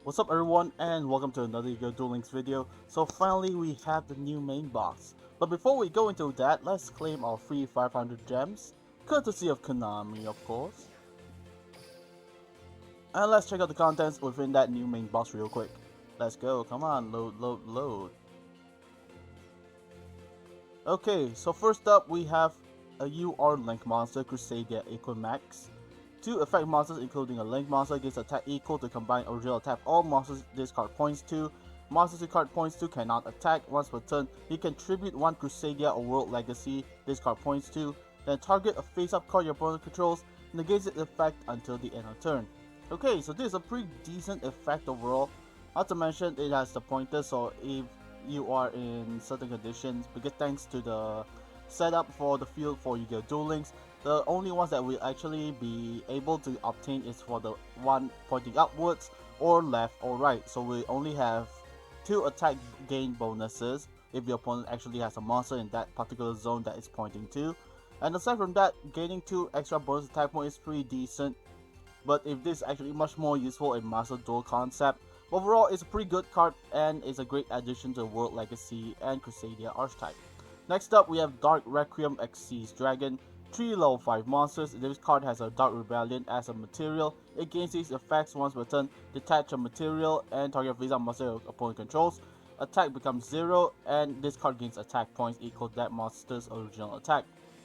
What's up everyone, and welcome to another YuGiOh Duel Links video. So finally we have the new main box. But before we go into that, let's claim our free 500 gems, courtesy of Konami of course. And let's check out the contents within that new main box real quick. Let's go, come on, load. Okay, so first up we have a UR Link monster, Crusadia Equimax. 2 effect monsters including a Link monster gives attack equal to combined original attack all monsters this card points to. Monsters this card points to cannot attack. Once per turn, you can tribute 1 Crusadia or World Legacy this card points to. Then target a face-up card your opponent controls, negates its effect until the end of turn. Okay, so this is a pretty decent effect overall. Not to mention it has the pointer, so if you are in certain conditions, because thanks to the setup for the field for YuGiOh Duel Links, the only ones that will actually be able to obtain is for the one pointing upwards or left or right. So we only have 2 attack gain bonuses if your opponent actually has a monster in that particular zone that it's pointing to. And aside from that, gaining 2 extra bonus attack points is pretty decent. But if this is actually much more useful in Master Duel concept, overall it's a pretty good card and it's a great addition to World Legacy and Crusadia archetype. Next up we have Dark Requiem Xyz Dragon. 3 level 5 monsters. This card has a Dark Rebellion as a material. It gains these effects once per turn. Detach a material and target face-up monster your opponent controls. Attack becomes 0 and this card gains attack points equal to that monster's original attack.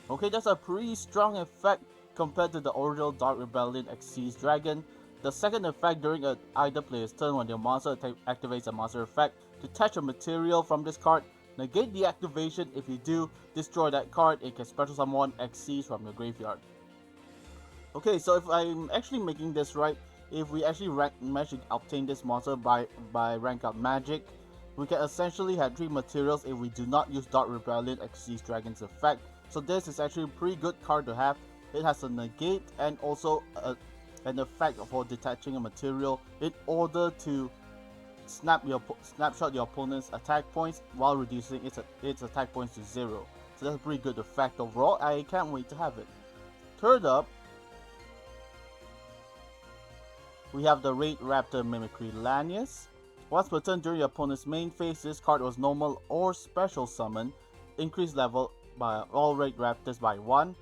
Okay, that's a pretty strong effect compared to the original Dark Rebellion Xyz Dragon. The second effect during either player's turn when their monster activates a monster effect. Detach a material from this card. Negate the activation. If you do, destroy that card. It can special summon Xyz from your graveyard. Okay, so if I'm actually making this right, if we actually manage to obtain this monster by rank up magic, we can essentially have 3 materials if we do not use Dark Rebellion Xyz Dragon's effect. So this is actually a pretty good card to have. It has a negate and also an effect for detaching a material in order to snapshot your opponent's attack points while reducing its attack points to 0. So that's a pretty good effect overall. I can't wait to have it. Third up, we have the Raid Raptor Mimicry Lanius. Once per turn during your opponent's main phase, this card was normal or special summon. Increase level by all Raid Raptors by 1.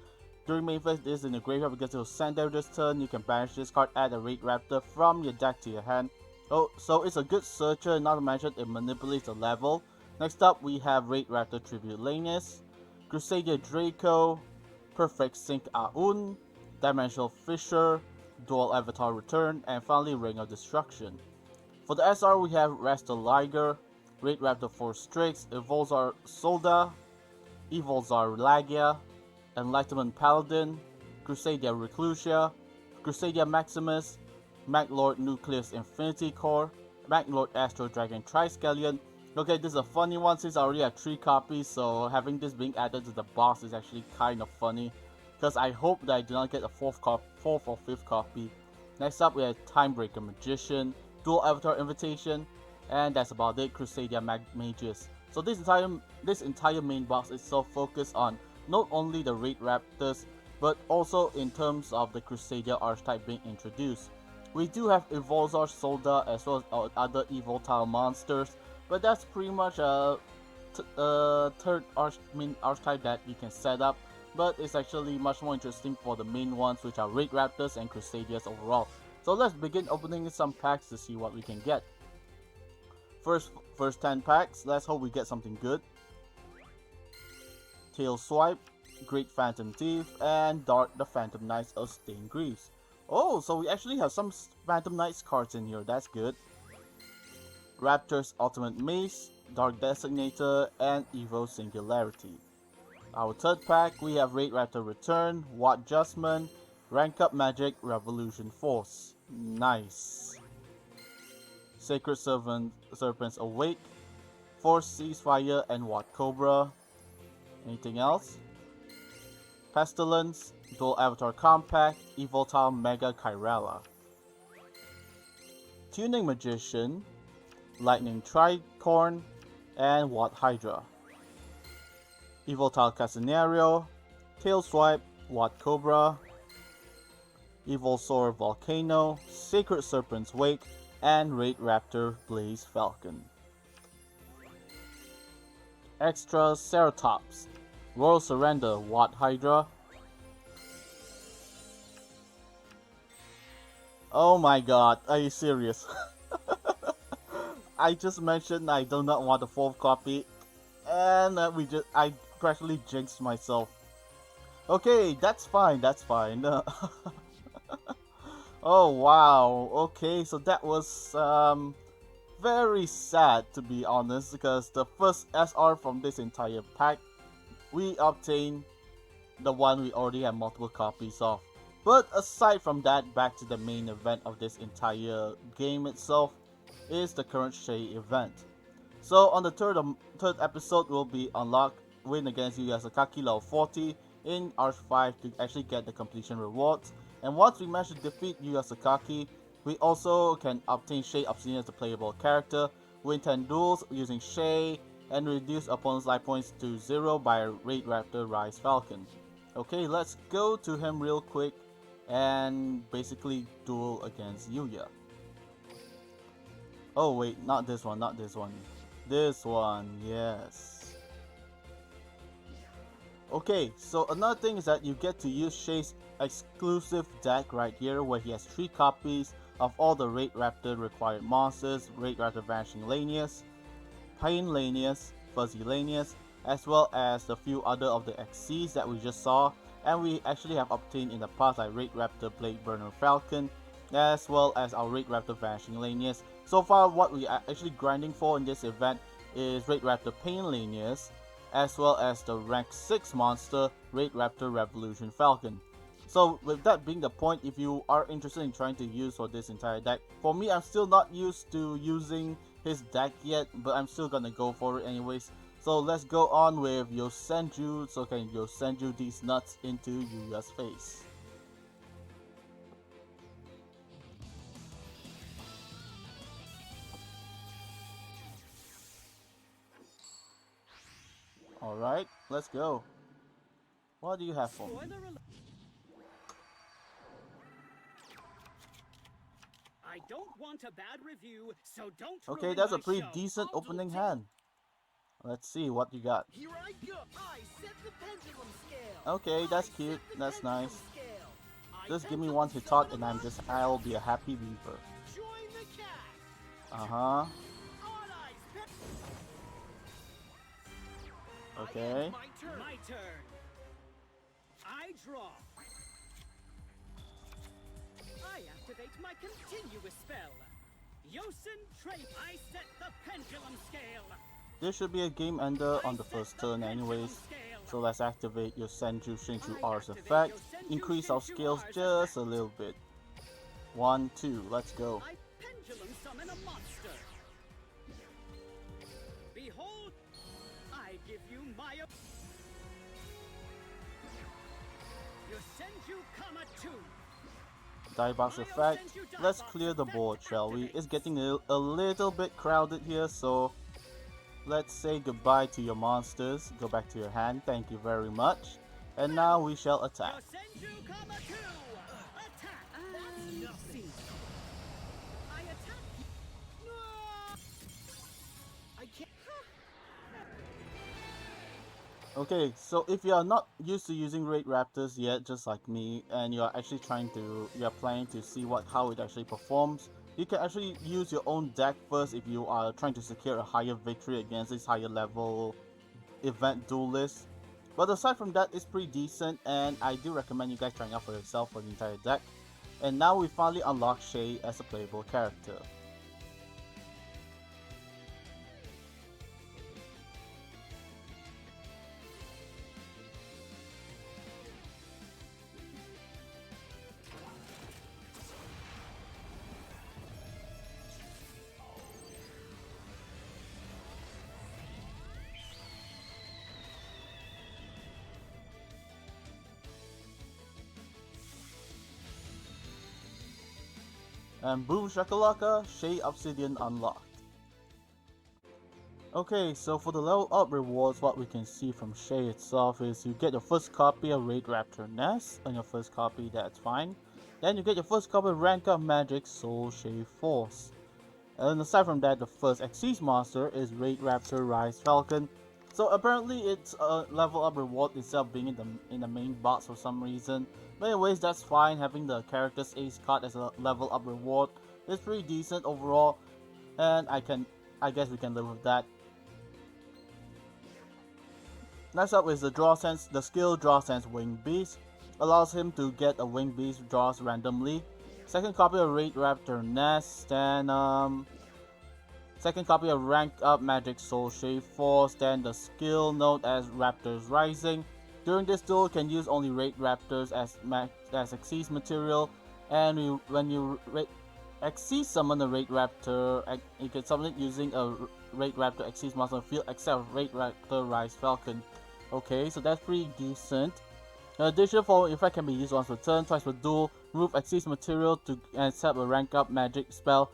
During main phase, this is in the graveyard because it will send there this turn. You can banish this card, add a Raid Raptor from your deck to your hand. Oh, so it's a good searcher, not to mention it manipulates the level. Next up, we have Raid Raptor Tribute Lanus, Crusadia Draco, Perfect Sync Aun, Dimensional Fisher, Dual Avatar Return, and finally Ring of Destruction. For the SR, we have Rasta Liger, Raid Raptor Force Strix, Evolzar Solda, Evolzar Lagia, Enlightenment Paladin, Crusadia Reclusia, Crusadia Maximus, Maglord Nucleus Infinity Core, Maglord Astro Dragon Triskelion. Okay, this is a funny one since I already have 3 copies, so having this being added to the box is actually kind of funny. Because I hope that I do not get a 4th or 5th copy. Next up we have Timebreaker Magician, Dual Avatar Invitation, and that's about it, Crusadia Magus. So this entire main box is so focused on not only the Raid Raptors, but also in terms of the Crusadia archetype being introduced. We do have Evolzar Solda as well as other Evoltile monsters, but that's pretty much a third main archetype that you can set up, but it's actually much more interesting for the main ones, which are Raid Raptors and Crusadias overall. So let's begin opening some packs to see what we can get. First 10 packs, let's hope we get something good. Tail Swipe, Great Phantom Thief, and Dark the Phantom Knights of Stained Greaves. Oh, so we actually have some Phantom Knights cards in here, that's good. Raptor's Ultimate Mace, Dark Designator, and Evo Singularity. Our third pack, we have Raid Raptor Return, Watt Adjustment, Rank Up Magic, Revolution Force. Nice. Sacred Serpents Awake, Force Ceasefire, and Watt Cobra. Anything else? Pestilence, Dual Avatar Compact, Evoltile Mega Kyrella. Tuning Magician, Lightning Tricorn, and Watt Hydra. Evoltile Casenario, Tail Swipe, Watt Cobra, Evolsaur Volcano, Sacred Serpent's Wake, and Raid Raptor Blaze Falcon. Extra Ceratops, Royal Surrender Watt Hydra. Oh my god, are you serious? I just mentioned I do not want the 4th copy, and I practically jinxed myself. Okay, that's fine, that's fine. Oh wow, okay, so that was very sad to be honest, because the first SR from this entire pack, we obtained the one we already have multiple copies of. But aside from that, back to the main event of this entire game itself is the current Shay event. So on the third episode, we'll be unlocked win against YuGiOh Sakaki level 40 in Arch 5 to actually get the completion rewards. And once we manage to defeat YuGiOh Sakaki, we also can obtain Shay Obsidian as a playable character, win 10 duels using Shay, and reduce opponent's life points to 0 by Raid Raptor Rise Falcon. Okay, let's go to him real quick and basically duel against YuGiOh. Oh wait, not this one, not this one. This one, yes. Okay, so another thing is that you get to use Shay's exclusive deck right here, where he has 3 copies of all the Raid Raptor required monsters: Raid Raptor Vanishing Lanius, Pain Lanius, Fuzzy Lanius, as well as the few other of the XCs that we just saw, and we actually have obtained in the past, like Raid Raptor Blade Burner Falcon, as well as our Raid Raptor Vanishing Lanius. So far, what we are actually grinding for in this event is Raid Raptor Pain Lanius, as well as the rank 6 monster Raid Raptor Revolution Falcon. So with that being the point, if you are interested in trying to use for this entire deck, for me, I'm still not used to using his deck yet, but I'm still gonna go for it anyways. So let's go on with Yosenju, so can Yosenju these nuts into YuGiOh's face. Alright, let's go. What do you have for me? I don't want a bad review, so don't. Okay, that's a pretty decent opening hand. Let's see what you got. Here I go. I set the pendulum scale. Okay, that's cute. That's nice. Just give me one to talk and I'll be a happy beaver. Join the cast. Uh-huh. Okay. My turn. I draw. I activate my continuous spell. Yosen Trait. I set the pendulum scale. There should be a game ender on the first turn anyways. So let's activate your Senju Shinju R's effect. Increase our skills just a little bit. 1, 2, let's go. I pendulum summon a monster. Behold, I give you my Yosenju Kama 2. Die box effect. Let's clear the board, shall we? It's getting a little bit crowded here, so let's say goodbye to your monsters. Go back to your hand, thank you very much. And now we shall attack. Yosenju Kama 2. Attack. That's nothing. I attack. No. I can't. Okay, so if you are not used to using Raid Raptors yet, just like me, and you are planning to see how it actually performs, you can actually use your own deck first if you are trying to secure a higher victory against this higher level event duelist. But aside from that, it's pretty decent, and I do recommend you guys trying out for yourself for the entire deck. And now we finally unlock Shay as a playable character. And boom shakalaka, Shay Obsidian unlocked. Okay, so for the level up rewards, what we can see from Shay itself is you get your first copy of Raid Raptor Nest, and your first copy, that's fine. Then you get your first copy of Rank Up Magic Soul Shay Force. And aside from that, the first Xyz monster is Raid Raptor Rise Falcon. So apparently it's a level up reward instead of being in the main box for some reason. But anyways, that's fine. Having the character's ace card as a level up reward is pretty decent overall, and I guess we can live with that. Next up is the Draw Sense. The skill Draw Sense Wing Beast allows him to get a Wing Beast draws randomly. Second copy of Raid Raptor Nest, then second copy of Rank Up Magic Soul Shave Force, then the skill known as Raptors Rising. During this duel, you can use only Raid Raptors as Xyz material, and when you Xyz summon a Raid Raptor, you can summon it using a Raid Raptor Xyz monster field except Raid Raptor Rise Falcon. Okay, so that's pretty decent. In addition, following effect can be used once per turn, twice per duel. Remove Xyz material to accept a rank up magic spell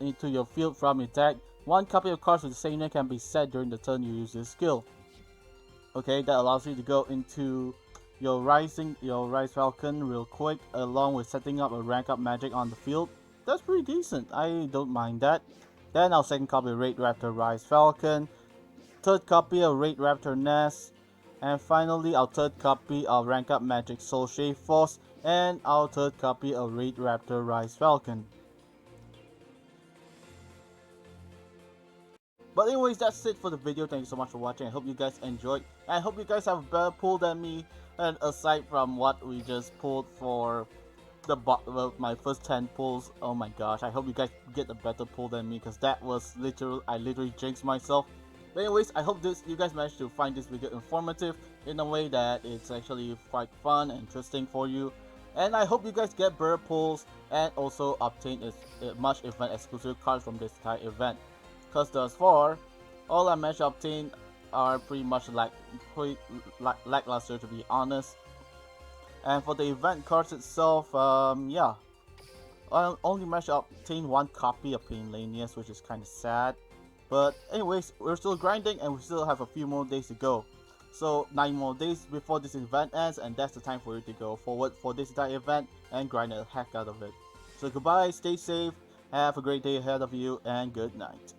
into your field from your deck. One copy of cards with the same name can be set during the turn you use this skill. Okay, that allows you to go into your Rise Falcon real quick, along with setting up a rank up magic on the field. That's pretty decent. I don't mind that. Then our second copy of Raid Raptor Rise Falcon. Third copy of Raid Raptor Nest. And finally, our third copy of Rank Up Magic Soul Shave Force, and our third copy of Raid Raptor Rise Falcon. But anyways, that's it for the video. Thank you so much for watching. I hope you guys enjoyed. I hope you guys have a better pull than me. And aside from what we just pulled for my first 10 pulls, oh my gosh, I hope you guys get a better pull than me, because that was I literally jinxed myself. But anyways, I hope you guys managed to find this video informative in a way that it's actually quite fun and interesting for you. And I hope you guys get better pulls and also obtain much event exclusive cards from this entire event. Because thus far, all I managed to obtain are pretty much lackluster, to be honest. And for the event cards itself, yeah, I only managed to obtain one copy of Painlanius, which is kind of sad. But anyways, we're still grinding and we still have a few more days to go. So 9 more days before this event ends, and that's the time for you to go forward for this entire event and grind the heck out of it. So goodbye, stay safe, have a great day ahead of you, and good night.